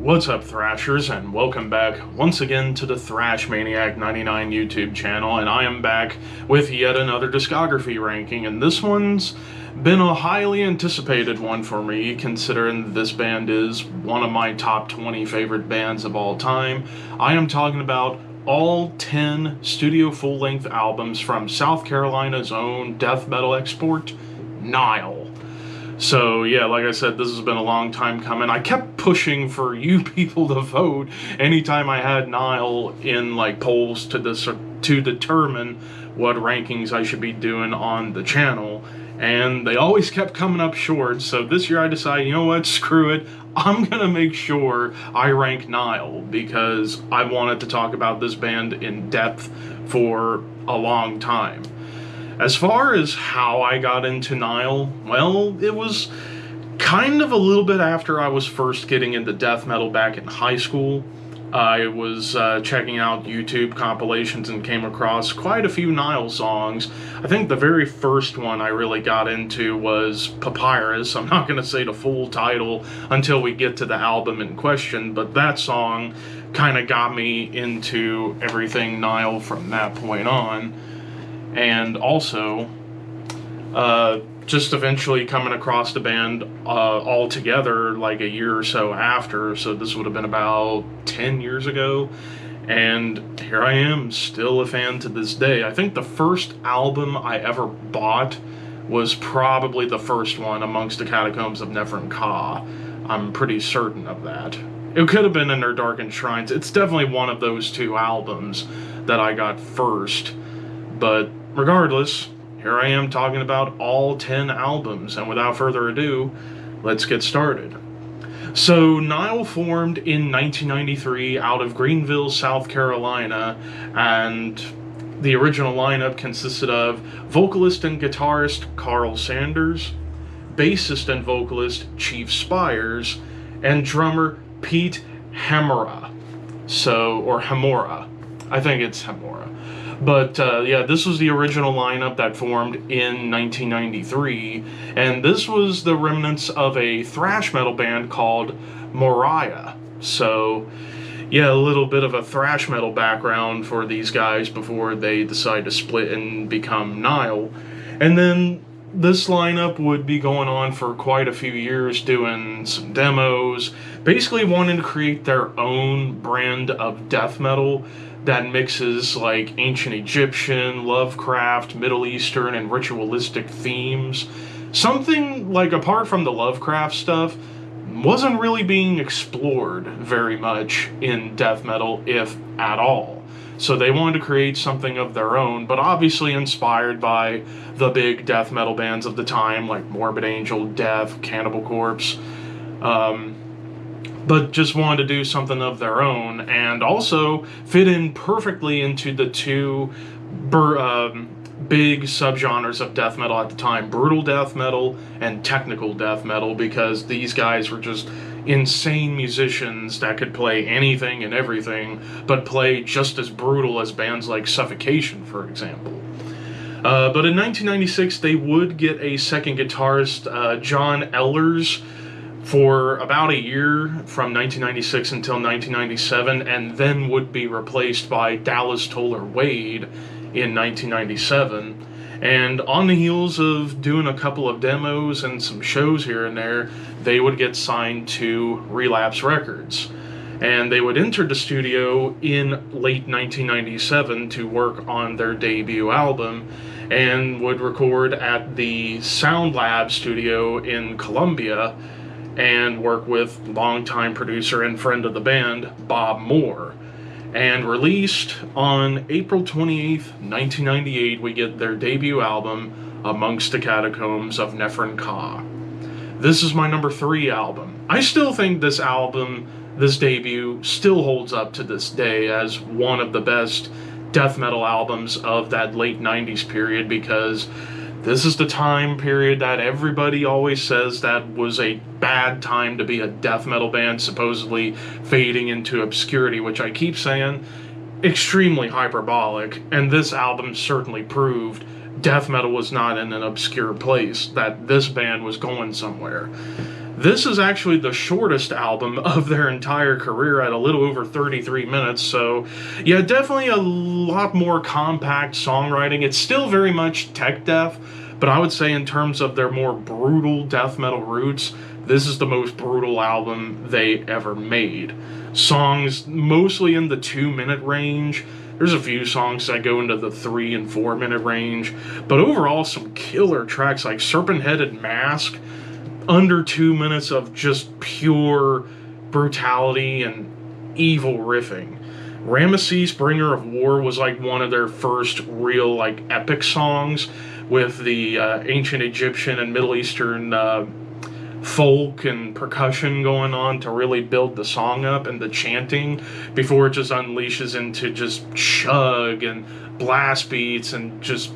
What's up, Thrashers, and welcome back once again to the Thrash Maniac 99 YouTube channel, and I am back with yet another discography ranking, and this one's been a highly anticipated one for me, considering this band is one of my top 20 favorite bands of all time. I am talking about all 10 studio full-length albums from South Carolina's own death metal export, Nile. So yeah, like I said, this has been a long time coming. I kept pushing for you people to vote anytime I had Nile in like polls to determine what rankings I should be doing on the channel, and they always kept coming up short. So this year I decided, you know what, screw it. I'm gonna make sure I rank Nile because I wanted to talk about this band in depth for a long time. As far as how I got into Nile, well, it was kind of a little bit after I was first getting into death metal back in high school. I was checking out YouTube compilations and came across quite a few Nile songs. I think the very first one I really got into was Papyrus. I'm not going to say the full title until we get to the album in question, but that song kind of got me into everything Nile from that point on. And also, just eventually coming across the band all together like a year or so after, so this would have been about 10 years ago, and here I am, still a fan to this day. I think the first album I ever bought was probably the first one, Amongst the Catacombs of Nilotic. I'm pretty certain of that. It could have been in their Darkened Shrines. It's definitely one of those two albums that I got first, but regardless, here I am talking about all 10 albums, and without further ado, let's get started. So, Nile formed in 1993 out of Greenville, South Carolina, and the original lineup consisted of vocalist and guitarist Carl Sanders, bassist and vocalist Chief Spires, and drummer Pete Hamora. Or Hamora. I think it's Hamora. But yeah, this was the original lineup that formed in 1993, and this was the remnants of a thrash metal band called Moriah. So yeah, a little bit of a thrash metal background for these guys before they decide to split and become Nile. And then this lineup would be going on for quite a few years, doing some demos, basically wanting to create their own brand of death metal that mixes like ancient Egyptian, Lovecraft, Middle Eastern, and ritualistic themes. Something like, apart from the Lovecraft stuff, wasn't really being explored very much in death metal, if at all. So they wanted to create something of their own, but obviously inspired by the big death metal bands of the time, like Morbid Angel, Death, Cannibal Corpse, but just wanted to do something of their own, and also fit in perfectly into the two big subgenres of death metal at the time, brutal death metal and technical death metal, because these guys were just insane musicians that could play anything and everything, but play just as brutal as bands like Suffocation, for example. But in 1996, they would get a second guitarist, John Ehlers, for about a year from 1996 until 1997, and then would be replaced by Dallas Toller Wade in 1997. And on the heels of doing a couple of demos and some shows here and there, they would get signed to Relapse Records. And they would enter the studio in late 1997 to work on their debut album, and would record at the Sound Lab studio in Columbia, and work with longtime producer and friend of the band, Bob Moore. And released on April 28th, 1998, we get their debut album, Amongst the Catacombs of Nilotic. This is my number 3 album. I still think this album, this debut, still holds up to this day as one of the best death metal albums of that late 90s period, because this is the time period that everybody always says that was a bad time to be a death metal band, supposedly fading into obscurity, which I keep saying, extremely hyperbolic, and this album certainly proved death metal was not in an obscure place, that this band was going somewhere. This is actually the shortest album of their entire career at a little over 33 minutes, so yeah, definitely a lot more compact songwriting. It's still very much tech death, but I would say in terms of their more brutal death metal roots, this is the most brutal album they ever made. Songs mostly in the 2-minute range. There's a few songs that go into the 3 and 4 minute range, but overall some killer tracks like Serpent Headed Mask, under 2 minutes of just pure brutality and evil riffing. Ramesses, Bringer of War was like one of their first real like epic songs with the ancient Egyptian and Middle Eastern folk and percussion going on to really build the song up, and the chanting before it just unleashes into just chug and blast beats and just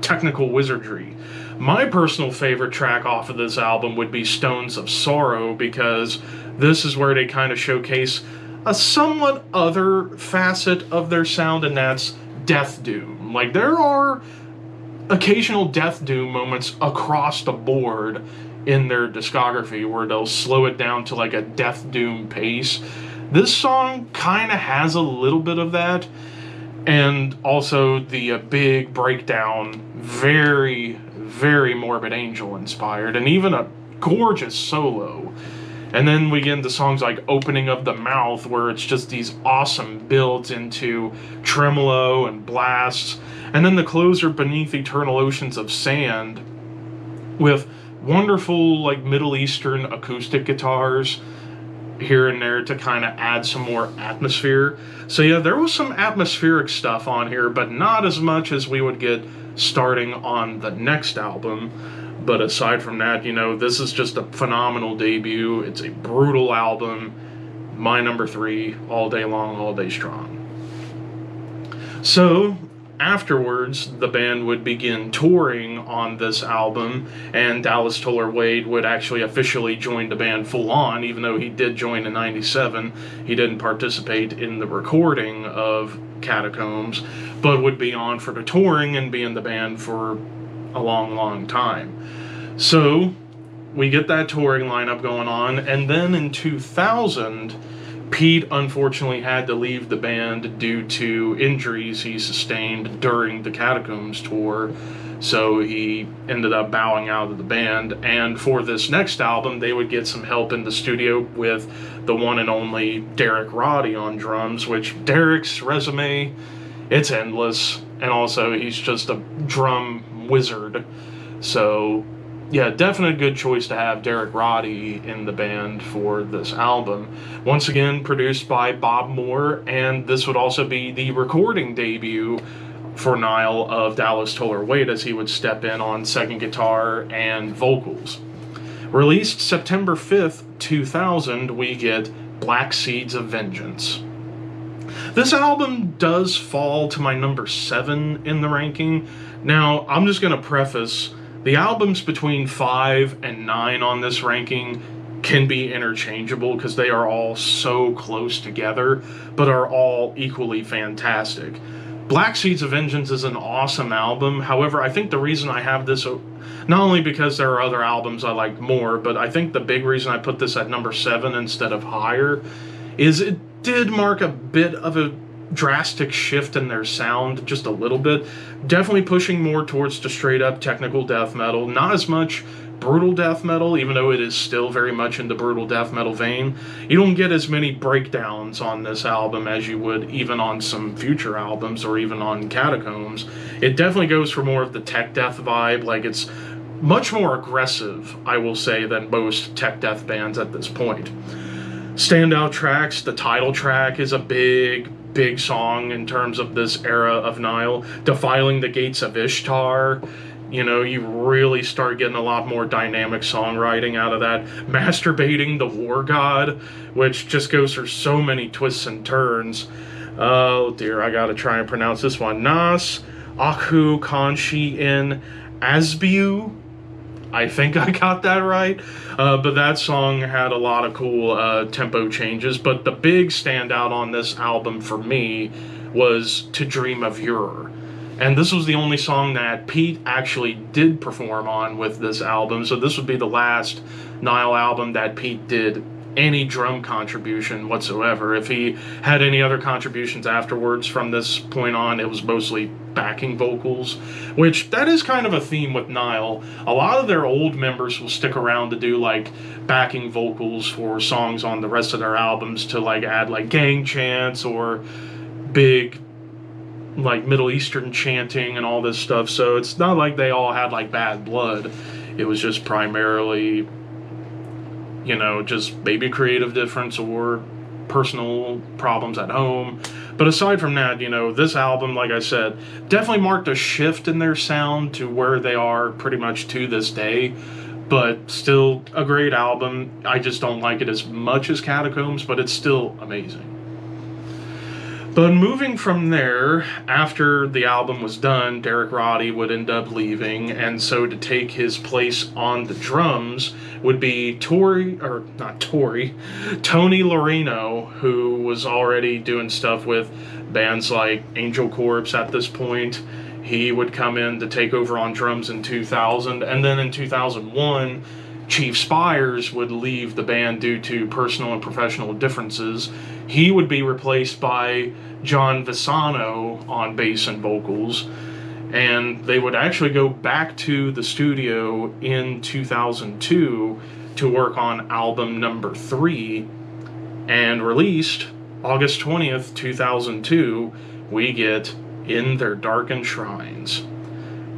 technical wizardry. My personal favorite track off of this album would be Stones of Sorrow, because this is where they kind of showcase a somewhat other facet of their sound, and that's death doom. Like, there are occasional death doom moments across the board in their discography where they'll slow it down to like a death doom pace. This song kind of has a little bit of that, and also the big breakdown, very, very Morbid Angel inspired, and even a gorgeous solo. And then we get into songs like Opening of the Mouth, where it's just these awesome builds into tremolo and blasts. And then the closer, Beneath Eternal Oceans of Sand, with wonderful like Middle Eastern acoustic guitars here and there to kind of add some more atmosphere. So yeah, there was some atmospheric stuff on here, but not as much as we would get starting on the next album. But aside from that, you know, this is just a phenomenal debut. It's a brutal album. My number 3, all day long, all day strong. So afterwards, the band would begin touring on this album, and Dallas Toller Wade would actually officially join the band full on, even though he did join in '97. He didn't participate in the recording of Catacombs, but would be on for the touring and be in the band for a long, long time. So we get that touring lineup going on, and then in 2000, Pete unfortunately had to leave the band due to injuries he sustained during the Catacombs tour, so he ended up bowing out of the band. And for this next album, they would get some help in the studio with the one and only Derek Roddy on drums, which Derek's resume, it's endless, and also he's just a drum wizard. So yeah, definitely a good choice to have Derek Roddy in the band for this album. Once again, produced by Bob Moore, and this would also be the recording debut for Nile of Dallas Toller Wade, as he would step in on second guitar and vocals. Released September 5th, 2000, we get Black Seeds of Vengeance. This album does fall to my number 7 in the ranking. Now, I'm just going to preface, the albums between 5 and 9 on this ranking can be interchangeable because they are all so close together, but are all equally fantastic. Black Seeds of Vengeance is an awesome album. However, I think the reason I have this, not only because there are other albums I like more, but I think the big reason I put this at number 7 instead of higher is it did mark a bit of a drastic shift in their sound, just a little bit. Definitely pushing more towards the straight up technical death metal, not as much brutal death metal, even though it is still very much in the brutal death metal vein. You don't get as many breakdowns on this album as you would even on some future albums or even on Catacombs. It definitely goes for more of the tech death vibe. Like, it's much more aggressive, I will say, than most tech death bands at this point. Standout tracks, the title track is a big song in terms of this era of Nile. Defiling the Gates of Ishtar, you know, you really start getting a lot more dynamic songwriting out of that. Masturbating the War God, which just goes through so many twists and turns. Oh dear, I gotta try and pronounce this one. Nas Aku Kanshi in Asbiu. I think I got that right. But that song had a lot of cool tempo changes. But the big standout on this album for me was To Dream of Your. And this was the only song that Pete actually did perform on with this album. So this would be the last Nile album that Pete did any drum contribution whatsoever. If he had any other contributions afterwards from this point on, it was mostly backing vocals, which that is kind of a theme with Nile. A lot of their old members will stick around to do like backing vocals for songs on the rest of their albums to like add like gang chants or big like Middle Eastern chanting and all this stuff. So it's not like they all had like bad blood. It was just primarily, you know, just maybe creative difference or personal problems at home. But aside from that, you know, this album, like I said, definitely marked a shift in their sound to where they are pretty much to this day. But still a great album. I just don't like it as much as Catacombs, but it's still amazing. But moving from there, after the album was done, Derek Roddy would end up leaving, and so to take his place on the drums would be Tony Laurino, who was already doing stuff with bands like Angel Corpse at this point. He would come in to take over on drums in 2000, and then in 2001, Chief Spires would leave the band due to personal and professional differences. He would be replaced by John Visano on bass and vocals, and they would actually go back to the studio in 2002 to work on album number 3, and released August 20th, 2002, we get In Their Darkened Shrines.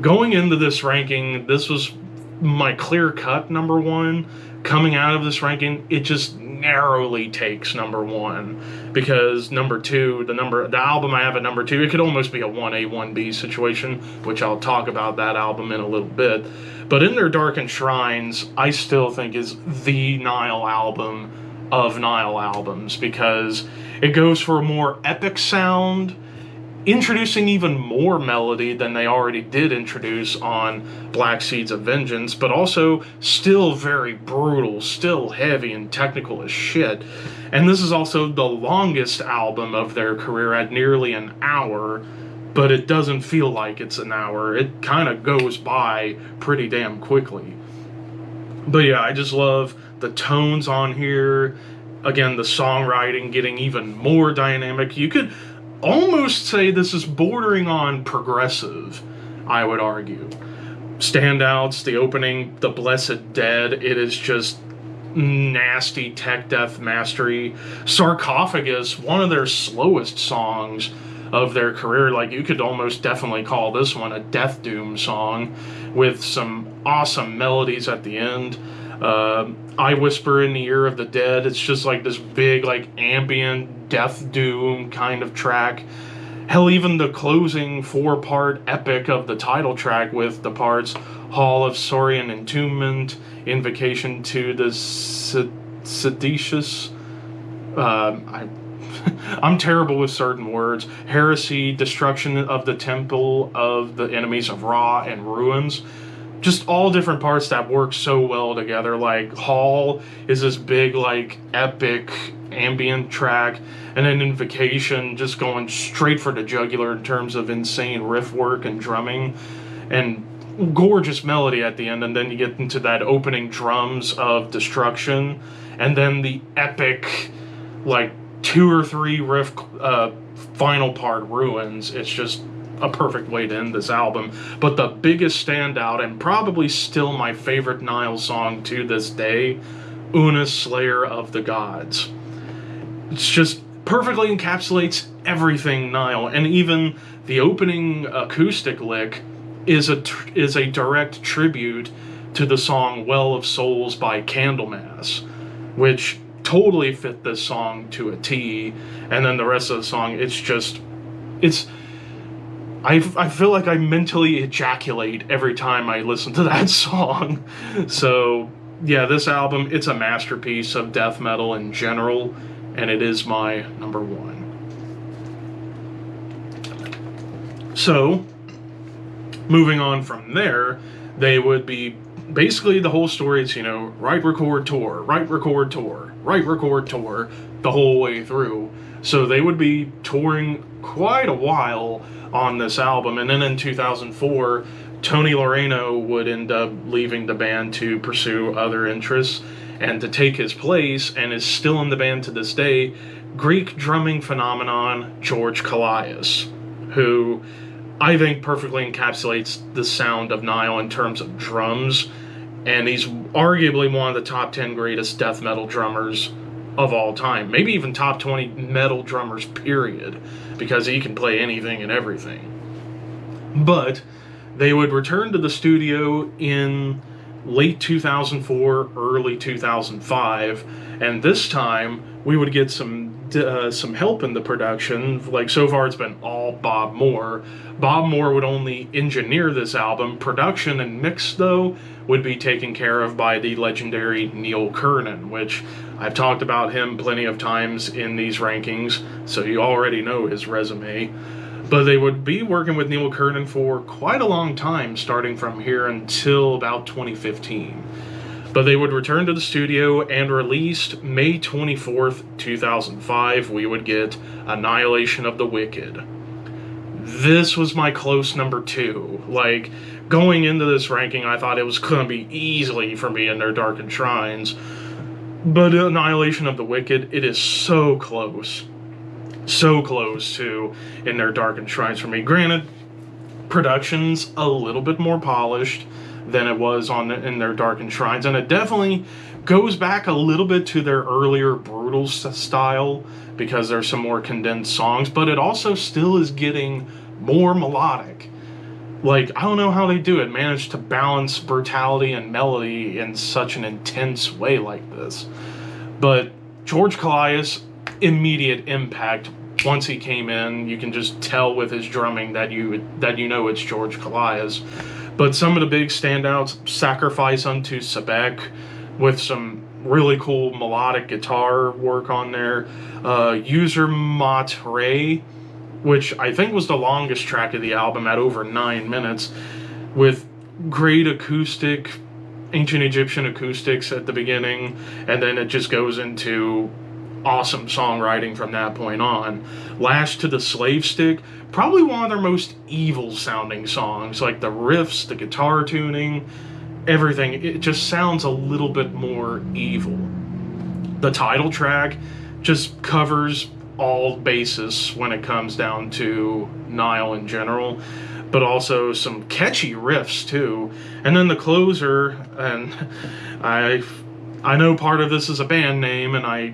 Going into this ranking, this was my clear-cut number 1. Coming out of this ranking, it just narrowly takes number 1, because number 2, the album I have at number 2, it could almost be a 1A, 1B situation, which I'll talk about that album in a little bit. But In Their Darkened Shrines, I still think is the Nile album of Nile albums, because it goes for a more epic sound, introducing even more melody than they already did introduce on Black Seeds of Vengeance, but also still very brutal, still heavy and technical as shit. And this is also the longest album of their career at nearly an hour, but it doesn't feel like it's an hour. It kind of goes by pretty damn quickly. But yeah, I just love the tones on here. Again, the songwriting getting even more dynamic. You could almost say this is bordering on progressive, I would argue. Standouts, the opening, The Blessed Dead, it is just nasty tech death mastery. Sarcophagus, one of their slowest songs of their career. Like, you could almost definitely call this one a Death Doom song, with some awesome melodies at the end. I Whisper in the Ear of the Dead, it's just like this big, like, ambient death doom kind of track. Hell, even the closing 4-part epic of the title track with the parts Hall of Saurian Entombment, Invocation to the Seditious, I'm terrible with certain words, Heresy, Destruction of the Temple of the Enemies of Ra, and Ruins. Just all different parts that work so well together. Like, Hall is this big, like, epic ambient track, and then Invocation just going straight for the jugular in terms of insane riff work and drumming, and gorgeous melody at the end. And then you get into that opening drums of Destruction, and then the epic, like, 2 or 3 riff final part Ruins. It's just a perfect way to end this album. But the biggest standout, and probably still my favorite Nile song to this day, Una's Slayer of the Gods. It's just perfectly encapsulates everything Nile, and even the opening acoustic lick is a direct tribute to the song Well of Souls by Candlemass, which totally fit this song to a T. And then the rest of the song, I feel like I mentally ejaculate every time I listen to that song. So, yeah, this album, it's a masterpiece of death metal in general, and it is my number 1. So, moving on from there, they would be, basically the whole story is, write, record, tour, write, record, tour, write, record, tour, the whole way through. So they would be touring quite a while on this album, and then in 2004, Tony Loreno would end up leaving the band to pursue other interests, and to take his place, and is still in the band to this day, Greek drumming phenomenon George Callias, who I think perfectly encapsulates the sound of Nile in terms of drums, and he's arguably one of the top 10 greatest death metal drummers of all time. Maybe even top 20 metal drummers, period, because he can play anything and everything. But they would return to the studio in late 2004, early 2005, and this time we would get some help in the production. Like, so far it's been all Bob Moore. Bob Moore would only engineer this album. Production and mix, though, would be taken care of by the legendary Neil Kernon, which I've talked about him plenty of times in these rankings, so you already know his resume. But they would be working with Neil Kernon for quite a long time, starting from here until about 2015. But they would return to the studio, and released May 24th, 2005, we would get Annihilation of the Wicked. This was my close number 2. Like, going into this ranking, I thought it was going to be easily for me in their Darkened Shrines. But Annihilation of the Wicked, it is so close. So close to in their Darkened Shrines for me. Granted, production's a little bit more polished than it was in their Darkened Shrines, and it definitely goes back a little bit to their earlier brutal style, because there's some more condensed songs, but it also still is getting more melodic. Like, I don't know how they do it, manage to balance brutality and melody in such an intense way like this. But George Callias, immediate impact. Once he came in, you can just tell with his drumming that you know it's George Callias. But some of the big standouts: Sacrifice Unto Sebek, with some really cool melodic guitar work on there. User Mot Ray, which I think was the longest track of the album at over 9 minutes, with great acoustic, ancient Egyptian acoustics at the beginning, and then it just goes into awesome songwriting from that point on. Lashed to the Slave Stick, probably one of their most evil sounding songs. Like, the riffs, the guitar tuning, everything, it just sounds a little bit more evil. The title track just covers all bases when it comes down to Nile in general, but also some catchy riffs too. And then the closer, and I know part of this is a band name, and I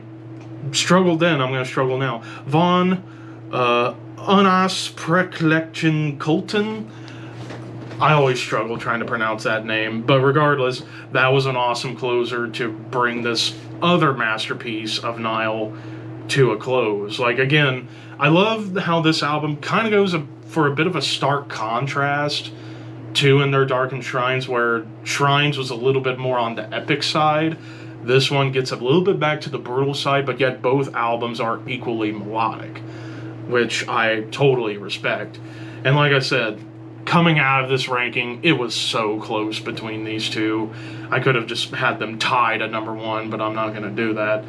struggled then, I'm going to struggle now. Von Unas Preklechen Colton. I always struggle trying to pronounce that name, but regardless, that was an awesome closer to bring this other masterpiece of Nile to a close. Like, again, I love how this album kind of goes for a bit of a stark contrast to in their Darkened Shrines, where Shrines was a little bit more on the epic side. This one gets a little bit back to the brutal side, but yet both albums are equally melodic, which I totally respect. And like I said, coming out of this ranking, it was so close between these two. I could have just had them tied at number 1, but I'm not going to do that.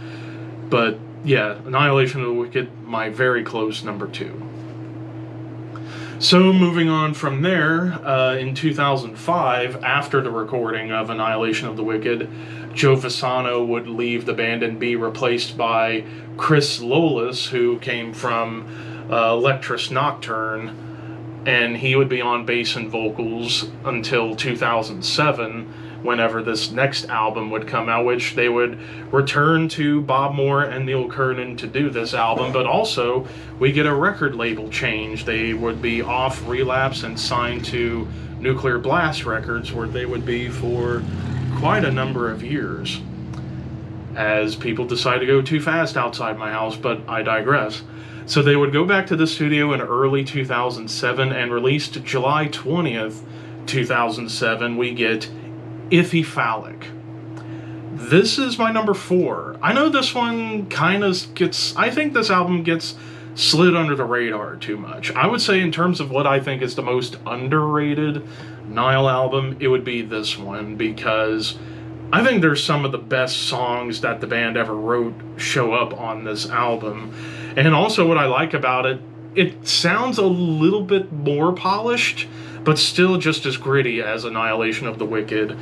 But yeah, Annihilation of the Wicked, my very close number 2. So moving on from there, in 2005, after the recording of Annihilation of the Wicked, Joe Fasano would leave the band and be replaced by Chris Lolis, who came from Electrus Nocturne, and he would be on bass and vocals until 2007, whenever this next album would come out, which they would return to Bob Moore and Neil Kernon to do this album. But also, we get a record label change. They would be off Relapse and signed to Nuclear Blast Records, where they would be for quite a number of years, as people decide to go too fast outside my house, but I digress. So they would go back to the studio in early 2007, and released July 20th, 2007, we get Ithyphallic. This is my number 4. I know this one kind of I think this album gets slid under the radar too much. I would say in terms of what I think is the most underrated Nile album, it would be this one, because I think there's some of the best songs that the band ever wrote show up on this album. And also what I like about it, it sounds a little bit more polished, but still just as gritty as Annihilation of the Wicked.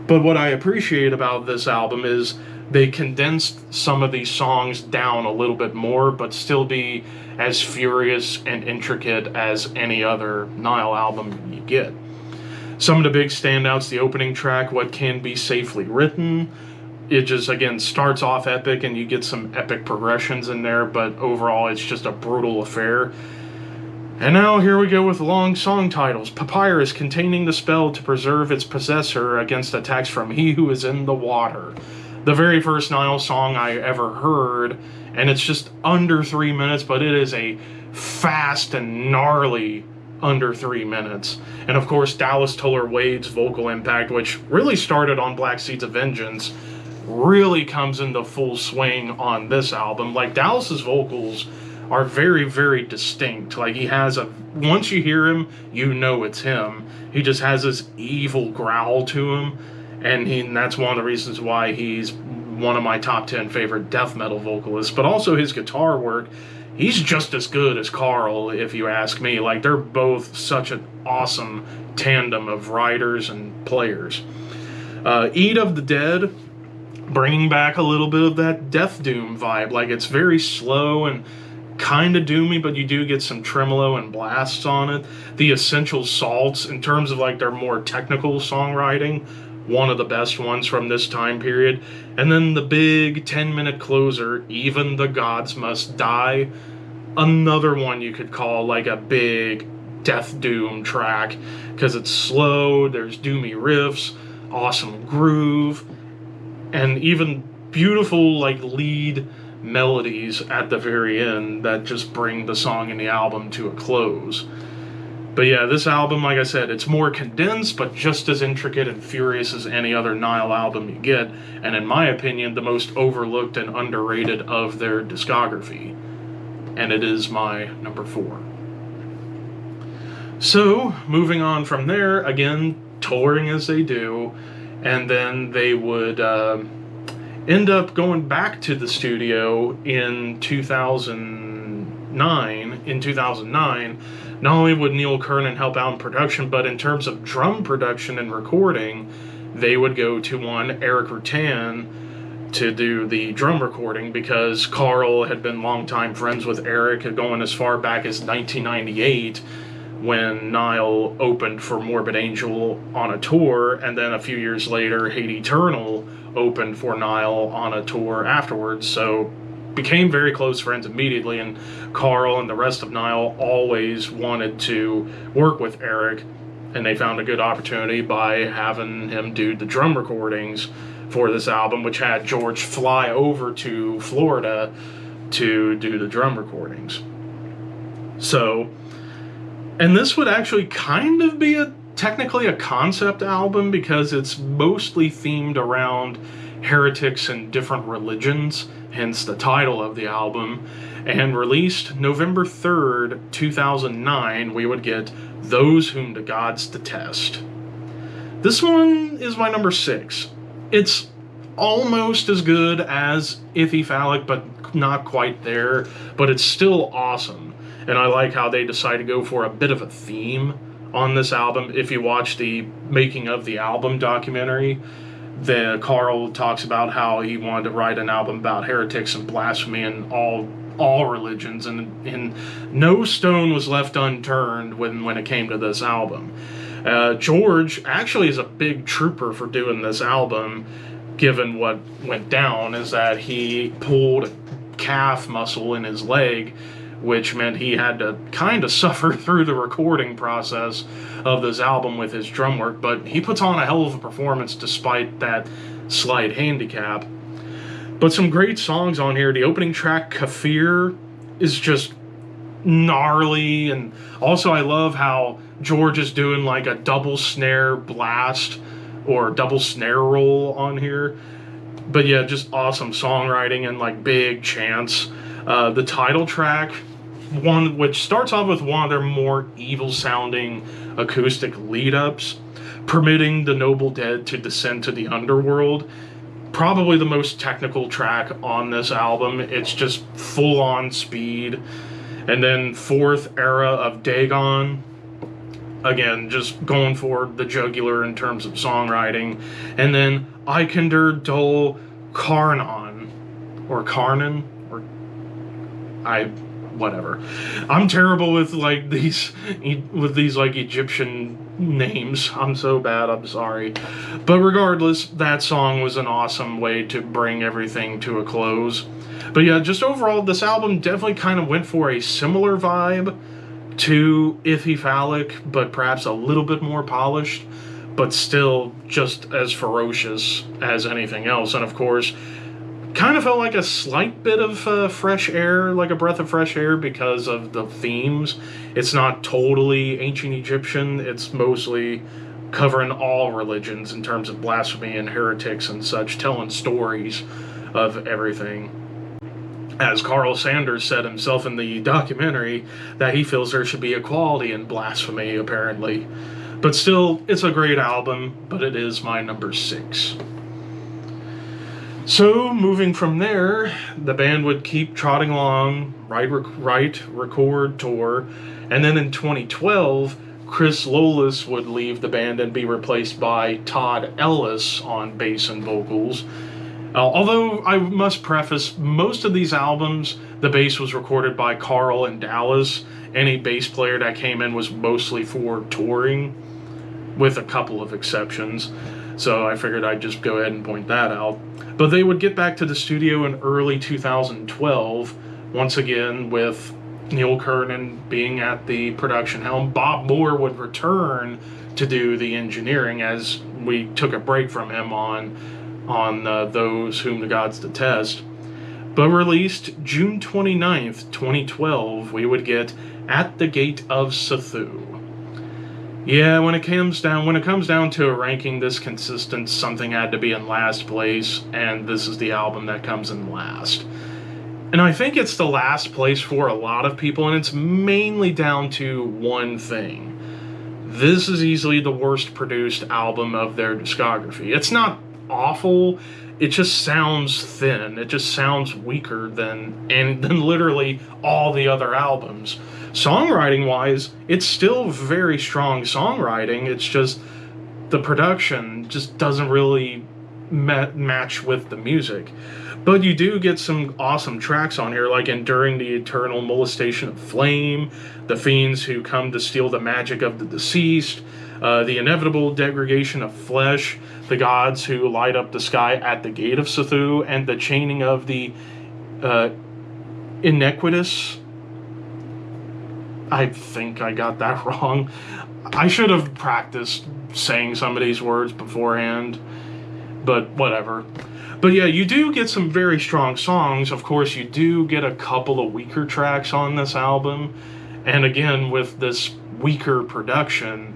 But what I appreciate about this album is they condensed some of these songs down a little bit more, but still be as furious and intricate as any other Nile album you get. Some of the big standouts, the opening track, What Can Be Safely Written. It just, again, starts off epic and you get some epic progressions in there, but overall it's just a brutal affair. And now here we go with long song titles. Papyrus, containing the spell to preserve its possessor against attacks from he who is in the water. The very first Nile song I ever heard, and it's just under 3 minutes, but it is a fast and gnarly under 3 minutes. And of course, Dallas Toller Wade's vocal impact, which really started on Black Seeds of Vengeance, really comes into full swing on this album. Like, Dallas's vocals are very, very distinct. Like, he has once you hear him, you know it's him. He just has this evil growl to him, and that's one of the reasons why he's one of my top 10 favorite death metal vocalists. But also his guitar work, he's just as good as Carl, if you ask me. Like, they're both such an awesome tandem of writers and players. Eat of the Dead, bringing back a little bit of that Death Doom vibe. Like, it's very slow and kind of doomy, but you do get some tremolo and blasts on it. The Essential Salts, in terms of like their more technical songwriting, one of the best ones from this time period. And then the big 10-minute closer, Even the Gods Must Die, another one you could call like a big Death Doom track, because it's slow, there's doomy riffs, awesome groove, and even beautiful like lead melodies at the very end that just bring the song and the album to a close. But yeah, this album, like I said, it's more condensed, but just as intricate and furious as any other Nile album you get, and in my opinion, the most overlooked and underrated of their discography. And it is my number 4. So, moving on from there, again, touring as they do, and then they would end up going back to the studio in 2009. In 2009, not only would Neil Kernan help out in production, but in terms of drum production and recording, they would go to one Eric Rutan to do the drum recording, because Carl had been longtime friends with Eric, going as far back as 1998, when Nile opened for Morbid Angel on a tour, and then a few years later, Hate Eternal opened for Nile on a tour afterwards. So became very close friends immediately, and Carl and the rest of Nile always wanted to work with Eric, and they found a good opportunity by having him do the drum recordings for this album, which had George fly over to Florida to do the drum recordings. So, and this would actually kind of be technically a concept album, because it's mostly themed around heretics and different religions, hence the title of the album. And released November 3rd, 2009, we would get Those Whom the Gods Detest. This one is my number 6. It's almost as good as Ithyphallic, but not quite there, but it's still awesome. And I like how they decide to go for a bit of a theme on this album. If you watch the making of the album documentary, Carl talks about how he wanted to write an album about heretics and blasphemy and all religions, and no stone was left unturned when it came to this album. George actually is a big trooper for doing this album, given what went down, is that he pulled a calf muscle in his leg, which meant he had to kind of suffer through the recording process of this album with his drum work, but he puts on a hell of a performance despite that slight handicap. But some great songs on here. The opening track, Kafir, is just gnarly, and also I love how George is doing like a double snare blast or double snare roll on here. But yeah, just awesome songwriting and like big chants. The title track, one which starts off with one of their more evil sounding acoustic lead ups, permitting the noble dead to descend to the underworld. Probably the most technical track on this album. It's just full on speed. And then Fourth Era of Dagon, Again, just going for the jugular in terms of songwriting. And then Eikender Dol Karnan, or Karnan, or whatever. I'm terrible with like these like Egyptian names. I'm so bad, I'm sorry. But regardless, that song was an awesome way to bring everything to a close. But yeah, just overall, this album definitely kind of went for a similar vibe to Ithyphallic, but perhaps a little bit more polished, but still just as ferocious as anything else. And of course, kind of felt like a slight bit of fresh air, like a breath of fresh air, because of the themes. It's not totally ancient Egyptian, it's mostly covering all religions in terms of blasphemy and heretics and such, telling stories of everything. As Carl Sanders said himself in the documentary, that he feels there should be equality in blasphemy, apparently. But still, it's a great album, but it is my number 6. So, moving from there, the band would keep trotting along, write, record, tour, and then in 2012, Chris Lollis would leave the band and be replaced by Todd Ellis on bass and vocals. Although I must preface, most of these albums, the bass was recorded by Carl in Dallas. Any bass player that came in was mostly for touring, with a couple of exceptions. So I figured I'd just go ahead and point that out. But they would get back to the studio in early 2012, once again with Neil Kernan being at the production helm. Bob Moore would return to do the engineering, as we took a break from him on Those Whom the Gods Detest. But released June 29th, 2012, we would get At the Gate of Sethu. Yeah, when it comes down to a ranking this consistent, something had to be in last place, and this is the album that comes in last. And I think it's the last place for a lot of people, and it's mainly down to one thing. This is easily the worst produced album of their discography. It's not awful, it just sounds thin. It just sounds weaker than literally all the other albums. Songwriting wise, it's still very strong songwriting. It's just the production just doesn't really match with the music. But you do get some awesome tracks on here, like Enduring the Eternal Molestation of Flame, The Fiends Who Come to Steal the Magic of the Deceased, The Inevitable Degradation of Flesh, The Gods Who Light Up the Sky at the Gate of Sethu, and The Chaining of the Iniquitous. I think I got that wrong. I should have practiced saying some of these words beforehand, but whatever. But yeah, you do get some very strong songs. Of course, you do get a couple of weaker tracks on this album. And again, with this weaker production,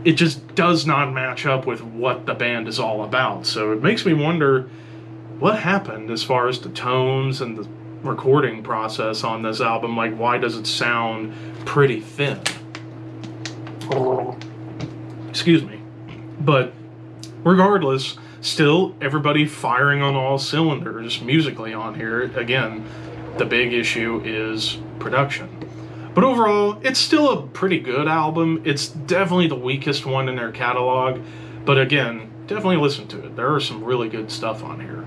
it just does not match up with what the band is all about. So it makes me wonder what happened as far as the tones and the recording process on this album. Like, why does it sound pretty thin? Excuse me. But regardless, still everybody firing on all cylinders musically on here. Again, the big issue is production. But overall, it's still a pretty good album. It's definitely the weakest one in their catalog. But again, definitely listen to it. There are some really good stuff on here.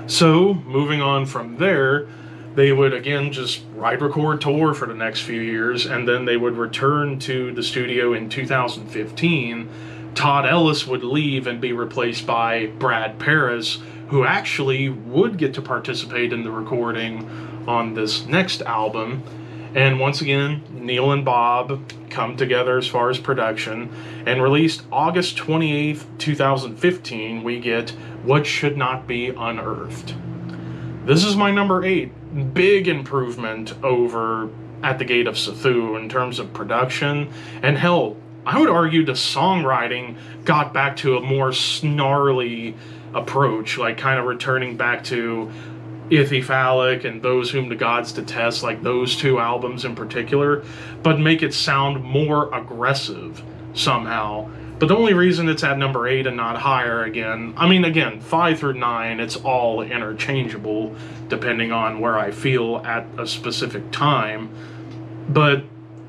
So, moving on from there, they would again just write, record, tour for the next few years, and then they would return to the studio in 2015. Todd Ellis would leave and be replaced by Brad Paris, who actually would get to participate in the recording on this next album. And once again, Neil and Bob come together as far as production, and released August 28th, 2015, we get What Should Not Be Unearthed. This is my number 8. Big improvement over At the Gate of Sethu in terms of production, and hell, I would argue the songwriting got back to a more snarly approach, like kind of returning back to Ithyphallic and Those Whom the Gods Detest, like those two albums in particular, but make it sound more aggressive somehow. But the only reason it's at number 8 and not higher, again, 5 through 9, it's all interchangeable depending on where I feel at a specific time. But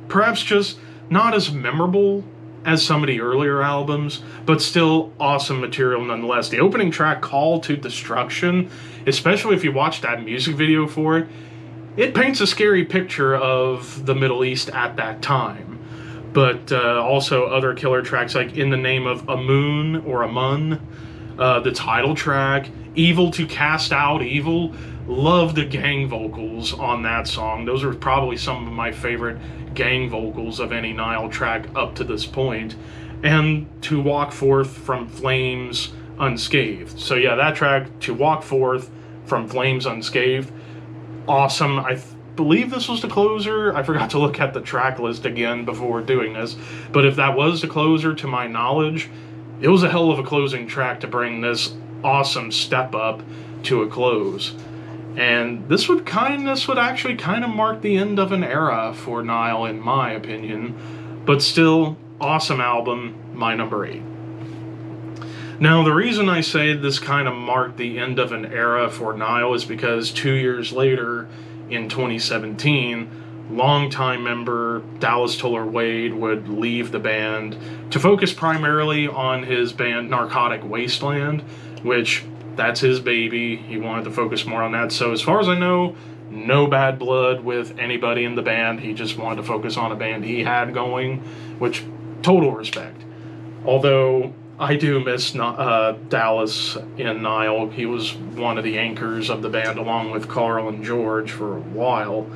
perhaps just not as memorable as some of the earlier albums, but still awesome material nonetheless. The opening track, Call to Destruction, especially if you watch that music video for it, it paints a scary picture of the Middle East at that time. But also other killer tracks like In the Name of Amun or Amun, the title track, Evil to Cast Out Evil. Love the gang vocals on that song. Those are probably some of my favorite gang vocals of any Nile track up to this point. And To Walk Forth from Flames Unscathed. So yeah, that track, To Walk Forth from Flames Unscathed, awesome. I believe this was the closer. I forgot to look at the track list again before doing this, but if that was the closer to my knowledge, it was a hell of a closing track to bring this awesome step up to a close. And this would actually kind of mark the end of an era for Nile, in my opinion, but still awesome album, my number 8. Now, the reason I say this kind of marked the end of an era for Nile is because 2 years later, in 2017, longtime member Dallas Toller Wade would leave the band to focus primarily on his band Narcotic Wasteland, which, that's his baby. He wanted to focus more on that. So as far as I know, no bad blood with anybody in the band. He just wanted to focus on a band he had going, which, total respect. Although I do miss Dallas in Nile. He was one of the anchors of the band along with Carl and George for a while.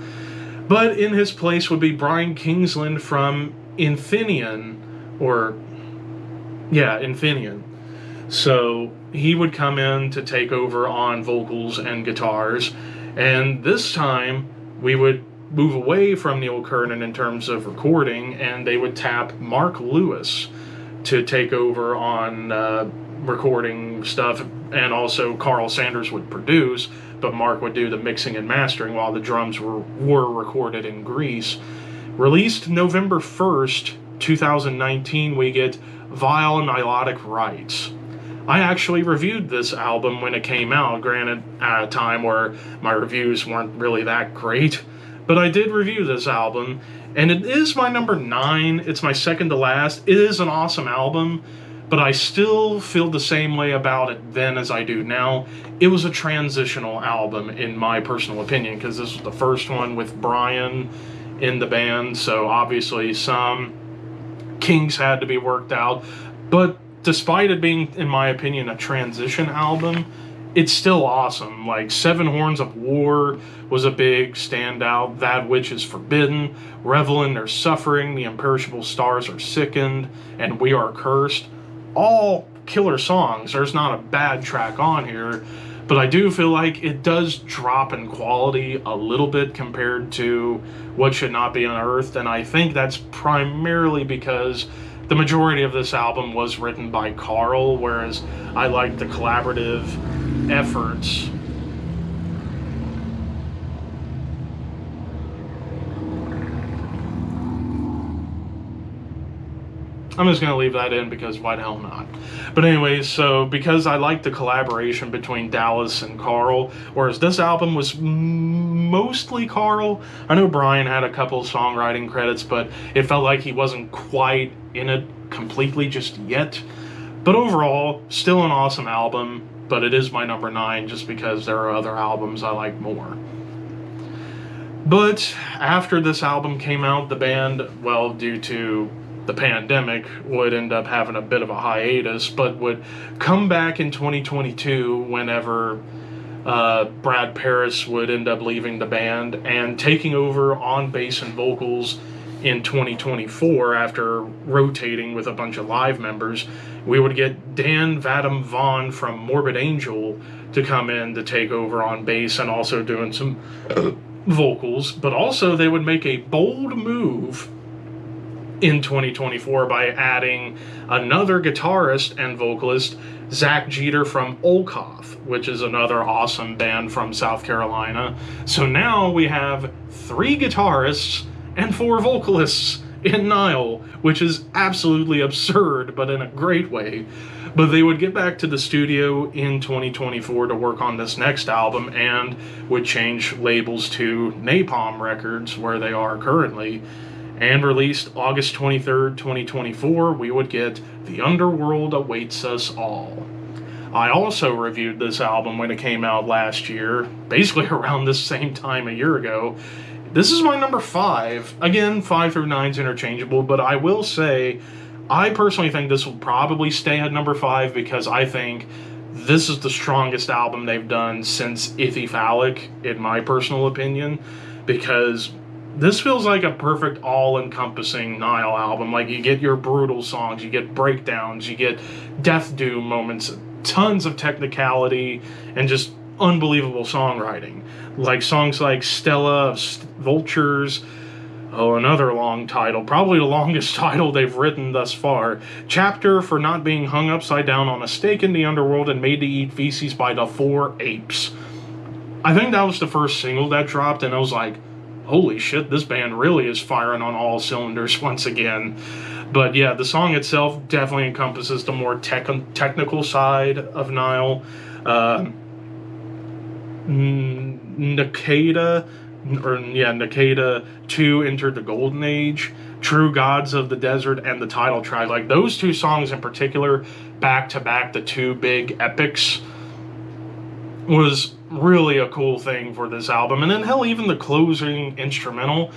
But in his place would be Brian Kingsland from Infineon, Infineon. So he would come in to take over on vocals and guitars, and this time we would move away from Neil Kernan in terms of recording, and they would tap Mark Lewis to take over on recording stuff, and also Carl Sanders would produce, but Mark would do the mixing and mastering while the drums were recorded in Greece. Released November 1st, 2019, we get Vile Nilotic Rites. I actually reviewed this album when it came out, granted at a time where my reviews weren't really that great, but I did review this album, and it is my number 9. It's my second to last. It is an awesome album, but I still feel the same way about it then as I do now. It was a transitional album, in my personal opinion, because this was the first one with Brian in the band, so obviously some kinks had to be worked out, but despite it being, in my opinion, a transition album, it's still awesome. Like, Seven Horns of War was a big standout. That Which is Forbidden, Revel in Their Suffering, The Imperishable Stars Are Sickened, and We Are Cursed. All killer songs. There's not a bad track on here, but I do feel like it does drop in quality a little bit compared to What Should Not Be Unearthed, and I think that's primarily because the majority of this album was written by Carl, whereas I like the collaborative efforts. I'm just going to leave that in because why the hell not? But anyways, so because I like the collaboration between Dallas and Carl, whereas this album was mostly Carl. I know Brian had a couple songwriting credits, but it felt like he wasn't quite in it completely just yet. But overall, still an awesome album, but it is my number 9 just because there are other albums I like more. But after this album came out, the band, well, due to the pandemic, would end up having a bit of a hiatus, but would come back in 2022 whenever Brad Paris would end up leaving the band and taking over on bass and vocals in 2024 after rotating with a bunch of live members. We would get Dan Vadam Vaughn from Morbid Angel to come in to take over on bass and also doing some vocals, but also they would make a bold move in 2024 by adding another guitarist and vocalist, Zach Jeter from Olkoff, which is another awesome band from South Carolina. So now we have 3 guitarists and 4 vocalists in Nile, which is absolutely absurd, but in a great way. But they would get back to the studio in 2024 to work on this next album and would change labels to Napalm Records, where they are currently. And released August 23rd, 2024, we would get The Underworld Awaits Us All. I also reviewed this album when it came out last year, basically around this same time a year ago. This is my number 5. Again, 5 through 9 is interchangeable, but I will say, I personally think this will probably stay at number 5 because I think this is the strongest album they've done since Ithyphallic, in my personal opinion, because this feels like a perfect all-encompassing Nile album. Like, you get your brutal songs, you get breakdowns, you get death doom moments, tons of technicality, and just unbelievable songwriting. Like songs like Stella of Vultures, another long title, probably the longest title they've written thus far. Chapter for not being hung upside down on a stake in the underworld and made to eat feces by the 4 apes. I think that was the first single that dropped, and I was like, holy shit, this band really is firing on all cylinders once again. But yeah, the song itself definitely encompasses the more technical side of Nile. Nakeda 2 entered the Golden Age, True Gods of the Desert, and the title track. Like, those 2 songs in particular, back to back, the 2 big epics, was really a cool thing for this album. And then, hell, even the closing instrumental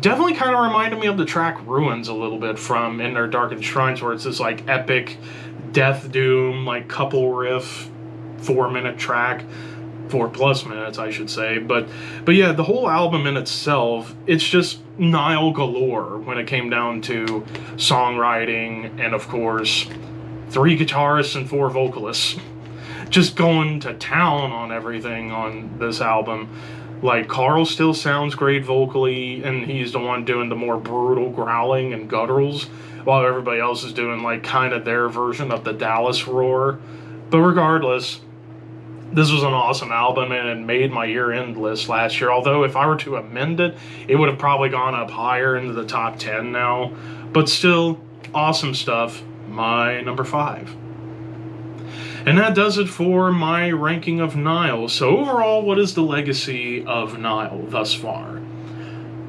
definitely kind of reminded me of the track Ruins a little bit from In Their Darkened Shrines, where it's this, like, epic death doom, like, couple riff, 4-minute track. 4+ minutes, I should say. But yeah, the whole album in itself, it's just Nile galore when it came down to songwriting, and of course, 3 guitarists and 4 vocalists just going to town on everything on this album. Like, Carl still sounds great vocally, and he's the one doing the more brutal growling and gutturals, while everybody else is doing, like, kind of their version of the Dallas roar. But regardless, this was an awesome album, and it made my year-end list last year. Although, if I were to amend it, it would have probably gone up higher into the top 10 now. But still, awesome stuff. My number 5. And that does it for my ranking of Nile. So overall, what is the legacy of Nile thus far?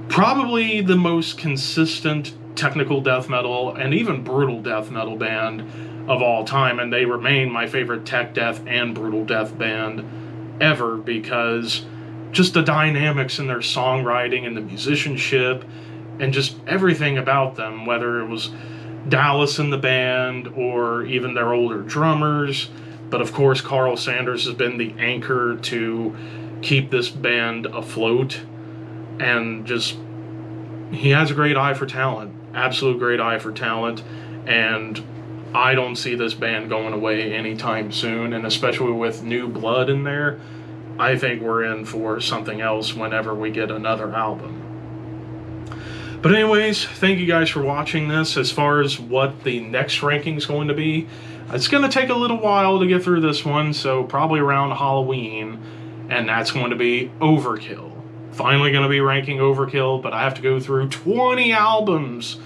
Probably the most consistent technical death metal and even brutal death metal band of all time, and they remain my favorite tech death and brutal death band ever, because just the dynamics in their songwriting and the musicianship and just everything about them, whether it was Dallas in the band or even their older drummers. But of course, Carl Sanders has been the anchor to keep this band afloat, and just, he has a great eye for talent, absolute great eye for talent, and I don't see this band going away anytime soon, and especially with new blood in there, I think we're in for something else whenever we get another album. But anyways, thank you guys for watching this. As far as what the next ranking is going to be, it's going to take a little while to get through this one, so probably around Halloween, and that's going to be Overkill. Finally going to be ranking Overkill, but I have to go through 20 albums.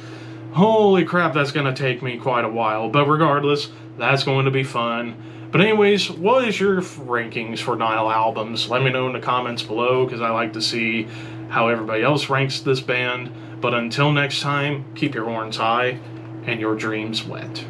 Holy crap, that's going to take me quite a while, but regardless, that's going to be fun. But anyways, what is your rankings for Nile albums? Let me know in the comments below, because I like to see how everybody else ranks this band. But until next time, keep your horns high and your dreams wet.